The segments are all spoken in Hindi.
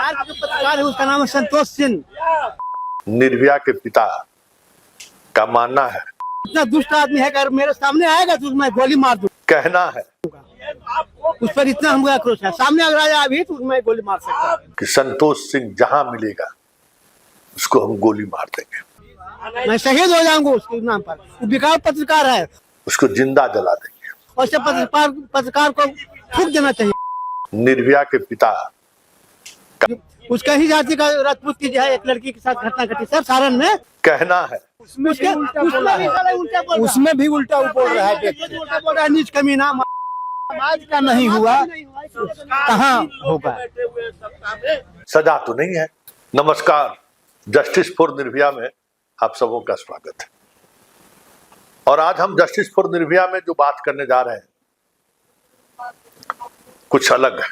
बिहार के जो पत्रकार है उसका नाम है संतोष सिंह। निर्भया के पिता का मानना है, इतना दुष्ट आदमी है, अगर मेरे सामने आएगा तो मैं गोली मार दूंगा। कहना है उस पर इतना हमको आक्रोश है, सामने अगर आया अभी तो मैं गोली मार सकता हूँ। कि संतोष सिंह जहां मिलेगा उसको हम गोली मार देंगे, मैं शहीद हो जाऊंगा उसके नाम पर। वो बिकाऊ पत्रकार है, उसको जिंदा जला देंगे। ऐसे पत्रकार को थूक देना चाहिए। निर्भया के पिता उसका ही जाति का राजपूत की जो है एक लड़की के साथ घटना घटी सर सारण में। कहना है उसमें भी उल्टा बोल रहा है, उल्टा बोल रहा है, नीच कमीना। समाज का नहीं हुआ कहाँ होगा। सजा तो नहीं है। नमस्कार, जस्टिस फॉर निर्भया में आप सबों का स्वागत है। और आज हम जस्टिस फॉर निर्भया में जो बात करने जा रहे हैं कुछ अलग है।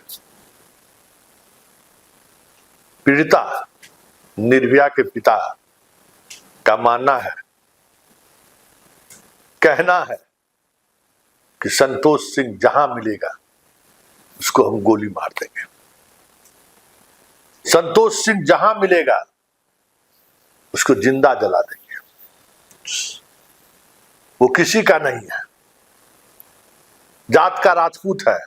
पीड़िता निर्भया के पिता का मानना है, कहना है कि संतोष सिंह जहां मिलेगा उसको हम गोली मार देंगे। संतोष सिंह जहां मिलेगा उसको जिंदा जला देंगे। वो किसी का नहीं है, जात का राजपूत है,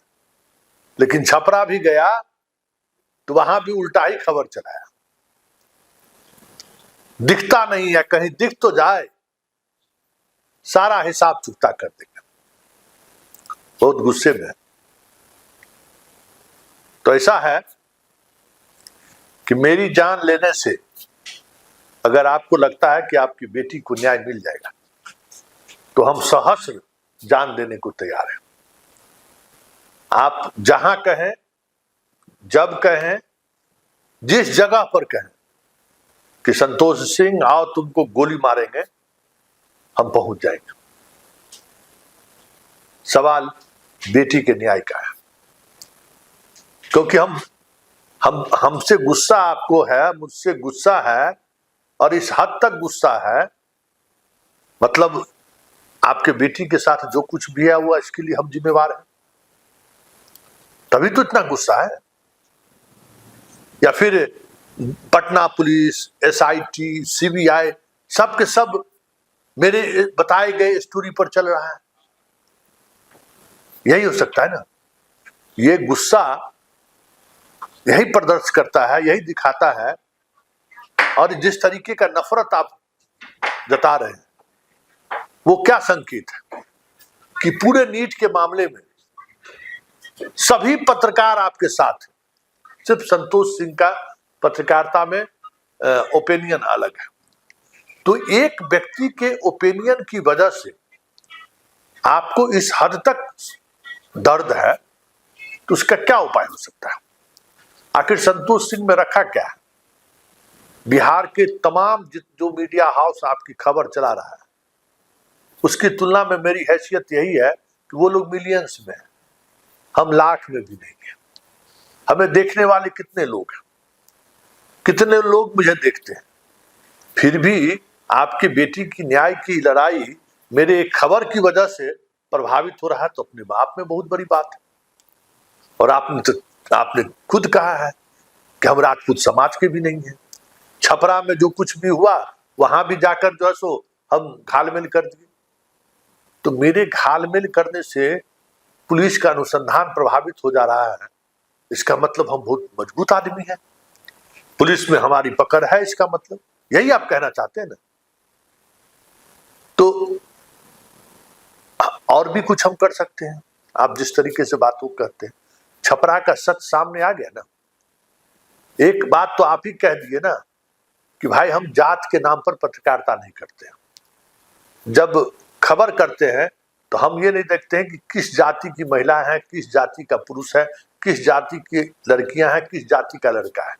लेकिन छपरा भी गया तो वहां भी उल्टा ही खबर चलाया। दिखता नहीं है, कहीं दिख तो जाए सारा हिसाब चुकता कर देगा। बहुत गुस्से में। तो ऐसा है कि मेरी जान लेने से अगर आपको लगता है कि आपकी बेटी को न्याय मिल जाएगा तो हम सहस्र जान देने को तैयार हैं। आप जहां कहें, जब कहें, जिस जगह पर कहें कि संतोष सिंह आओ तुमको गोली मारेंगे, हम पहुंच जाएंगे। सवाल बेटी के न्याय का है, क्योंकि हमसे गुस्सा आपको है, मुझसे गुस्सा है, और इस हद तक गुस्सा है मतलब आपके बेटी के साथ जो कुछ भी है हुआ इसके लिए हम जिम्मेवार हैं, तभी तो इतना गुस्सा है। या फिर पटना पुलिस, SIT, CBI सब के सब मेरे बताए गए स्टोरी पर चल रहा है। यही हो सकता है ना। ये गुस्सा यही प्रदर्शित करता है, यही दिखाता है। और जिस तरीके का नफरत आप जता रहे हैं वो क्या संकेत है कि पूरे नीट के मामले में सभी पत्रकार आपके साथ, सिर्फ संतोष सिंह का पत्रकारिता में ओपिनियन अलग है। तो एक व्यक्ति के ओपिनियन की वजह से आपको इस हद तक दर्द है तो उसका क्या उपाय हो सकता है। आखिर संतोष सिंह में रखा क्या है। बिहार के तमाम जो मीडिया हाउस आपकी खबर चला रहा है उसकी तुलना में मेरी हैसियत यही है कि वो लोग मिलियंस में हैं, हम लाख में भी नहीं हैं। हमें देखने वाले कितने लोग हैं, कितने लोग मुझे देखते हैं, फिर भी आपकी बेटी की न्याय की लड़ाई मेरे एक खबर की वजह से प्रभावित हो रहा है तो अपने आप में बहुत बड़ी बात है। और आपने खुद कहा है कि हम राजपूत समाज के भी नहीं हैं। छपरा में जो कुछ भी हुआ वहां भी जाकर जो है सो हम घालमेल कर दिए। तो मेरे घालमेल करने से पुलिस का अनुसंधान प्रभावित हो जा रहा है, इसका मतलब हम बहुत मजबूत आदमी हैं, पुलिस में हमारी पकड़ है, इसका मतलब यही आप कहना चाहते हैं ना। तो और भी कुछ हम कर सकते हैं। आप जिस तरीके से बातों करते हैं, छपरा का सच सामने आ गया ना। एक बात तो आप ही कह दिए ना कि भाई हम जात के नाम पर पत्रकारिता नहीं करते हैं। जब खबर करते हैं तो हम ये नहीं देखते हैं कि किस जाति की महिला है, किस जाति का पुरुष है, किस जाति की लड़कियां हैं, किस जाति का लड़का है,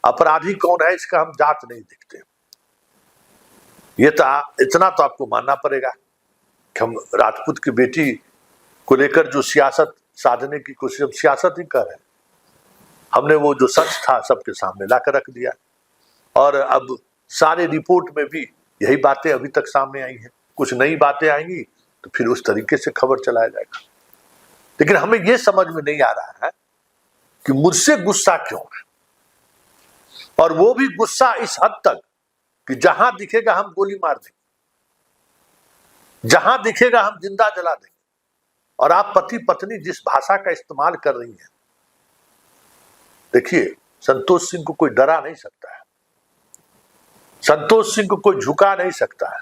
अपराधी कौन है, इसका हम जात नहीं देखते। ये तो इतना तो आपको मानना पड़ेगा कि हम राजपूत की बेटी को लेकर जो सियासत साधने की कोशिश, हम सियासत ही कर रहे हैं। हमने वो जो सच था सबके सामने लाकर रख दिया और अब सारे रिपोर्ट में भी यही बातें अभी तक सामने आई हैं। कुछ नई बातें आएंगी तो फिर उस तरीके से खबर चलाया जाएगा। लेकिन हमें यह समझ में नहीं आ रहा है कि मुझसे गुस्सा क्यों है। और वो भी गुस्सा इस हद तक कि जहां दिखेगा हम गोली मार देंगे, जहां दिखेगा हम जिंदा जला देंगे। और आप पति पत्नी जिस भाषा का इस्तेमाल कर रही हैं, देखिए संतोष सिंह को कोई डरा नहीं सकता है, संतोष सिंह को कोई झुका नहीं सकता है,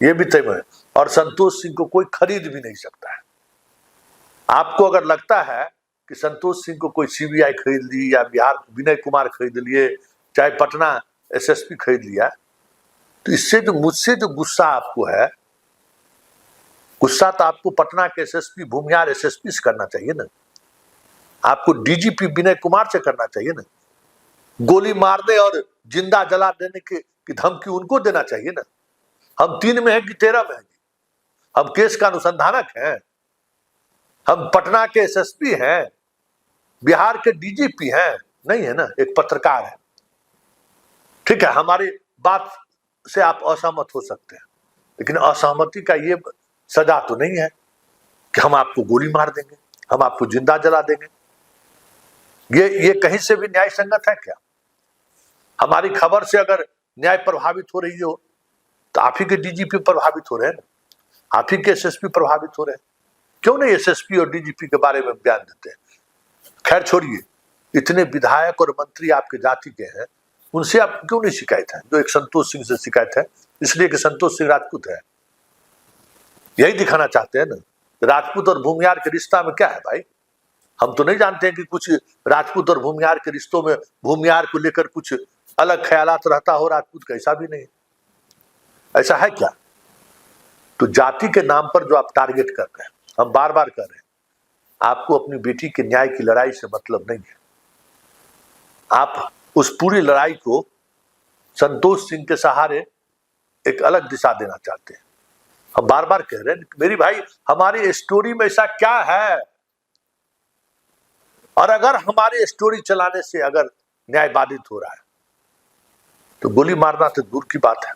यह भी तय है। और संतोष सिंह को कोई खरीद भी नहीं सकता है। आपको अगर लगता है कि संतोष सिंह को कोई सीबीआई खरीद ली या बिहार विनय कुमार खरीद लिए, चाहे पटना एसएसपी खरीद लिया, तो इससे जो मुझसे जो गुस्सा आपको है, गुस्सा तो आपको पटना के एसएसपी भूमिहार एसएसपी से करना चाहिए ना, आपको डीजीपी विनय कुमार से करना चाहिए ना। गोली मारने और जिंदा जला देने की धमकी उनको देना चाहिए ना। हम 3 में है कि 13 में है? हम केस का अनुसंधानक हैं, हम पटना के एसएसपी हैं, बिहार के डीजीपी हैं, नहीं है ना, एक पत्रकार है। ठीक है, हमारी बात से आप असहमत हो सकते हैं, लेकिन असहमति का ये सजा तो नहीं है कि हम आपको गोली मार देंगे, हम आपको जिंदा जला देंगे। ये कहीं से भी न्याय संगत है क्या? हमारी खबर से अगर न्याय प्रभावित हो रही हो तो आप ही के डीजीपी प्रभावित हो रहे हैं ना, आप ही के एसएसपी प्रभावित हो रहे हैं। क्यों नहीं एसएसपी और डीजीपी के बारे में बयान देते हैं? खैर छोड़िए, इतने विधायक और मंत्री आपके जाति के हैं, उनसे आप क्यों नहीं शिकायत है? जो एक संतोष सिंह से शिकायत है इसलिए कि संतोष सिंह राजपूत है। यही दिखाना चाहते हैं ना, राजपूत और भूमिहार के रिश्ता में क्या है भाई? हम तो नहीं जानते हैं कि कुछ राजपूत और भूमिहार के रिश्तों में भूमिहार को लेकर कुछ अलग ख्यालात रहता हो, राजपूत का ऐसा भी नहीं, ऐसा है क्या? तो जाति के नाम पर जो आप टारगेट कर रहे हैं, हम बार बार कर रहे हैं, आपको अपनी बेटी के न्याय की लड़ाई से मतलब नहीं है। आप उस पूरी लड़ाई को संतोष सिंह के सहारे एक अलग दिशा देना चाहते हैं। हम बार बार कह रहे हैं मेरी भाई, हमारी स्टोरी में ऐसा क्या है? और अगर हमारी स्टोरी चलाने से अगर न्याय बाधित हो रहा है तो गोली मारना तो दूर की बात है,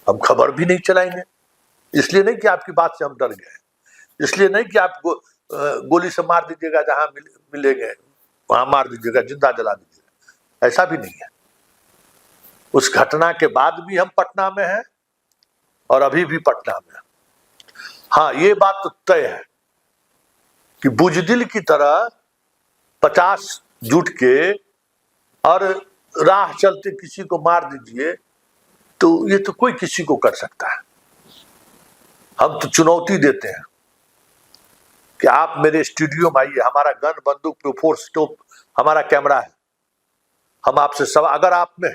हम खबर भी नहीं चलाएंगे। इसलिए नहीं कि आपकी बात से हम डर गए, इसलिए नहीं कि आप गोली से मार दीजिएगा, जहां मिलेंगे वहां मार दीजिएगा, जिंदा जला दीजिएगा, ऐसा भी नहीं है। उस घटना के बाद भी हम पटना में हैं और अभी भी पटना में हैं। हाँ, ये बात तो तय है कि बुजदिल की तरह 50 जुट के और राह चलते किसी को मार दीजिए, तो ये तो कोई किसी को कर सकता है। हम तो चुनौती देते हैं कि आप मेरे स्टूडियो में आइए, हमारा गन बंदूक प्रोफोर्स स्टोप हमारा कैमरा है, हम आपसे सब, अगर आप में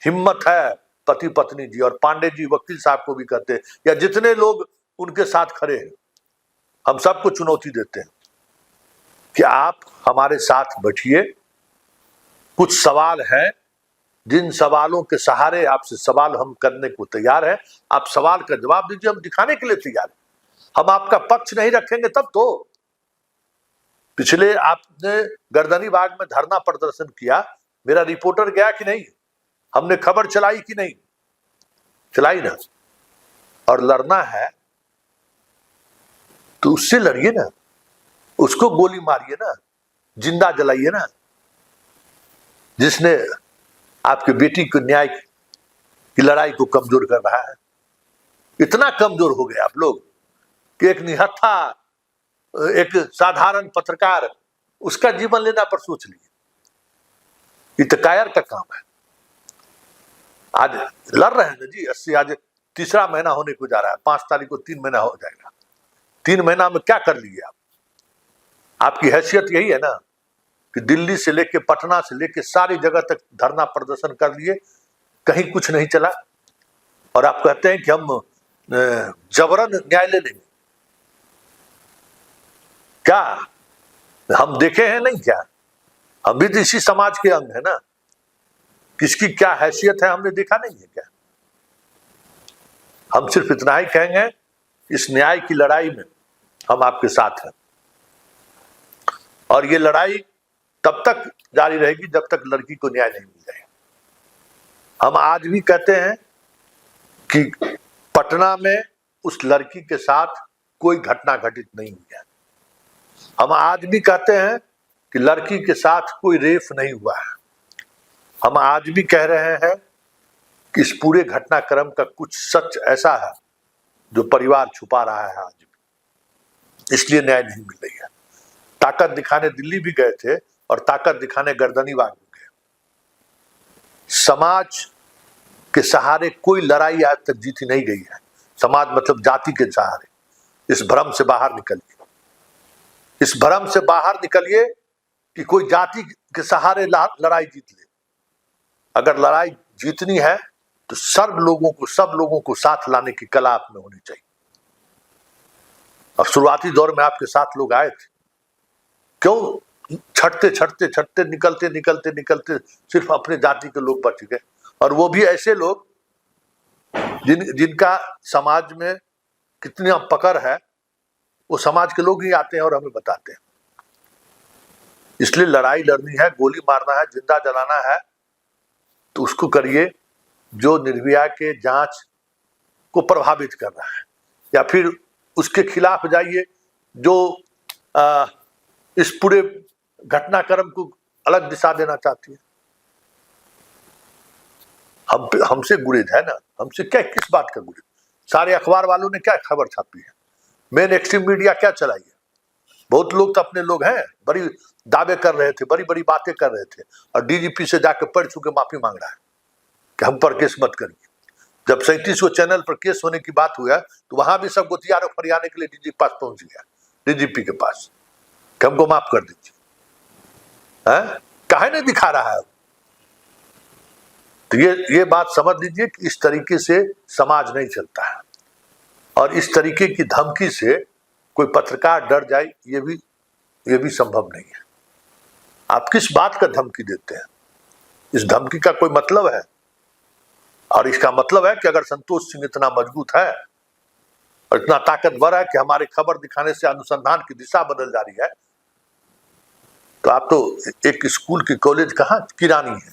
हिम्मत है, पति पत्नी जी और पांडे जी वकील साहब को भी कहते हैं, या जितने लोग उनके साथ खड़े हैं, हम सबको चुनौती देते हैं कि आप हमारे साथ बैठिए। कुछ सवाल हैं जिन सवालों के सहारे आपसे सवाल हम करने को तैयार है, आप सवाल का जवाब दीजिए, हम दिखाने के लिए तैयार हैं। हम आपका पक्ष नहीं रखेंगे तब तो। पिछले आपने गर्दनी बाग में धरना प्रदर्शन किया, मेरा रिपोर्टर गया कि नहीं? हमने खबर चलाई कि नहीं? चलाई ना। और लड़ना है तो उससे लड़िए ना, उसको गोली मारिए ना, जिंदा जलाइए ना। जिसने आपकी बेटी को न्याय की लड़ाई को कमजोर कर रहा है, इतना कमजोर हो गए आप लोग कि एक निहत्था, एक साधारण पत्रकार, उसका जीवन लेना पर सोच लिए। ये तो कायर का काम है। आज लड़ रहे हैं ना जी, 80, आज 3रा महीना होने को जा रहा है, 5 तारीख को 3 महीना हो जाएगा। 3 महीना में क्या कर लिए आप? आपकी हैसियत यही है ना कि दिल्ली से लेके पटना से लेके सारी जगह तक धरना प्रदर्शन कर लिए, कहीं कुछ नहीं चला, और आप कहते हैं कि हम जबरन न्यायालय लेंगे। क्या हम देखे हैं नहीं क्या? हम भी तो इसी समाज के अंग है ना, किसकी क्या हैसियत है हमने देखा नहीं है क्या? हम सिर्फ इतना ही कहेंगे, इस न्याय की लड़ाई में हम आपके साथ हैं, और ये लड़ाई तब तक जारी रहेगी जब तक लड़की को न्याय नहीं मिल जाए। हम आज भी कहते हैं कि पटना में उस लड़की के साथ कोई घटना घटित नहीं हुई है। हम आज भी कहते हैं कि लड़की के साथ कोई रेप नहीं हुआ है। हम आज भी कह रहे हैं कि इस पूरे घटनाक्रम का कुछ सच ऐसा है जो परिवार छुपा रहा है आज भी, इसलिए न्याय नहीं मिल रही है। ताकत दिखाने दिल्ली भी गए थे और ताकत दिखाने गर्दनीबाग भी गए। समाज के सहारे कोई लड़ाई आज तक जीती नहीं गई है। समाज मतलब जाति के सहारे। इस भ्रम से बाहर निकलिए, इस भ्रम से बाहर निकलिए कि कोई जाति के सहारे लड़ाई जीत ले। अगर लड़ाई जीतनी है तो सब लोगों को साथ लाने की कला आप में होनी चाहिए। और शुरुआती दौर में आपके साथ लोग आए थे, क्यों छटते निकलते सिर्फ अपने जाति के लोग बच गए, और वो भी ऐसे लोग जिनका समाज में कितना पकड़ है, वो समाज के लोग ही आते हैं और हमें बताते हैं। इसलिए लड़ाई लड़नी है, गोली मारना है, जिंदा जलाना है, तो उसको करिए जो निर्भया के जांच को प्रभावित कर रहा है, या फिर उसके खिलाफ जाइए जो इस पूरे घटनाक्रम को अलग दिशा देना चाहती है। हमसे गुरेज है ना, हमसे क्या, किस बात का गुरेज? सारे अखबार वालों ने क्या खबर छापी है, मेन एक्सट्रीम मीडिया क्या चलाई है? बहुत लोग तो अपने लोग हैं, बड़ी दावे कर रहे थे, बड़ी बड़ी बातें कर रहे थे, और डीजीपी से जाकर पढ़ चुके माफी मांग रहा है कि हम पर केस मत करिए। जब 37 चैनल पर केस होने की बात हुआ तो वहां भी सब गोतियारों फरियाने के लिए डीजीपी पास पहुंच गया, डीजीपी के पास, कि हमको माफ कर दीजिए। काहे नहीं दिखा रहा है? तो ये बात समझ लीजिए कि इस तरीके से समाज नहीं चलता है, और इस तरीके की धमकी से कोई पत्रकार डर जाए ये भी संभव नहीं है। आप किस बात का धमकी देते हैं? इस धमकी का कोई मतलब है? और इसका मतलब है कि अगर संतोष सिंह इतना मजबूत है और इतना ताकतवर है कि हमारे खबर दिखाने से अनुसंधान की दिशा बदल जा रही है, तो आप तो एक स्कूल की कॉलेज कहाँ की रानी है।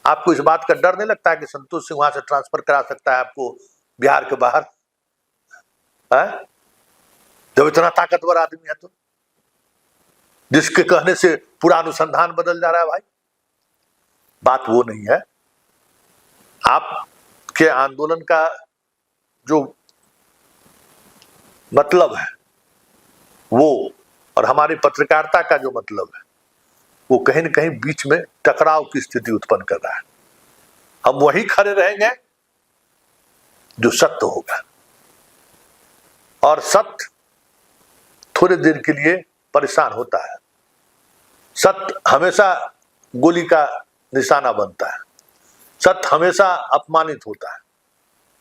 आपको इस बात का डर नहीं लगता है कि संतोष सिंह वहां से ट्रांसफर करा सकता है आपको बिहार के बाहर? जब इतना ताकतवर आदमी है तो, जिसके कहने से पूरा अनुसंधान बदल जा रहा है भाई। बात वो नहीं है। आपके आंदोलन का जो मतलब है वो, और हमारी पत्रकारिता का जो मतलब है वो कहीं न कहीं बीच में टकराव की स्थिति उत्पन्न कर रहा है। हम वही खड़े रहेंगे जो सत्य होगा, और सत्य थोड़ी देर के लिए परेशान होता है। सत्य हमेशा गोली का निशाना बनता है, सत्य हमेशा अपमानित होता है,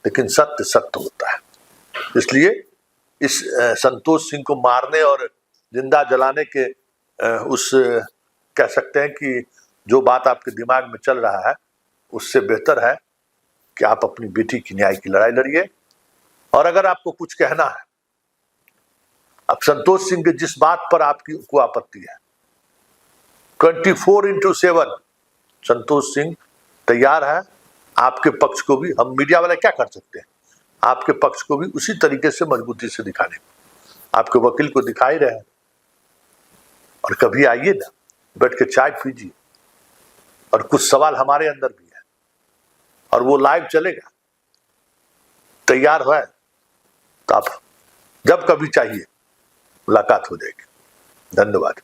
लेकिन सत्य सत्य होता है। इसलिए इस संतोष सिंह को मारने और जिंदा जलाने के उस कह सकते हैं कि जो बात आपके दिमाग में चल रहा है, उससे बेहतर है कि आप अपनी बेटी की न्याय की लड़ाई लड़िए। और अगर आपको कुछ कहना है, अब संतोष सिंह के जिस बात पर आपको आपत्ति है, 24/7 संतोष सिंह तैयार है आपके पक्ष को भी, हम मीडिया वाले क्या कर सकते हैं, आपके पक्ष को भी उसी तरीके से मजबूती से दिखाने को। आपके वकील को दिखा ही रहे हैं। और कभी आइए ना, बैठ के चाय पीजिए, और कुछ सवाल हमारे अंदर भी है, और वो लाइव चलेगा। तैयार है तो आप जब कभी चाहिए मुलाकात हो जाएगी। धन्यवाद।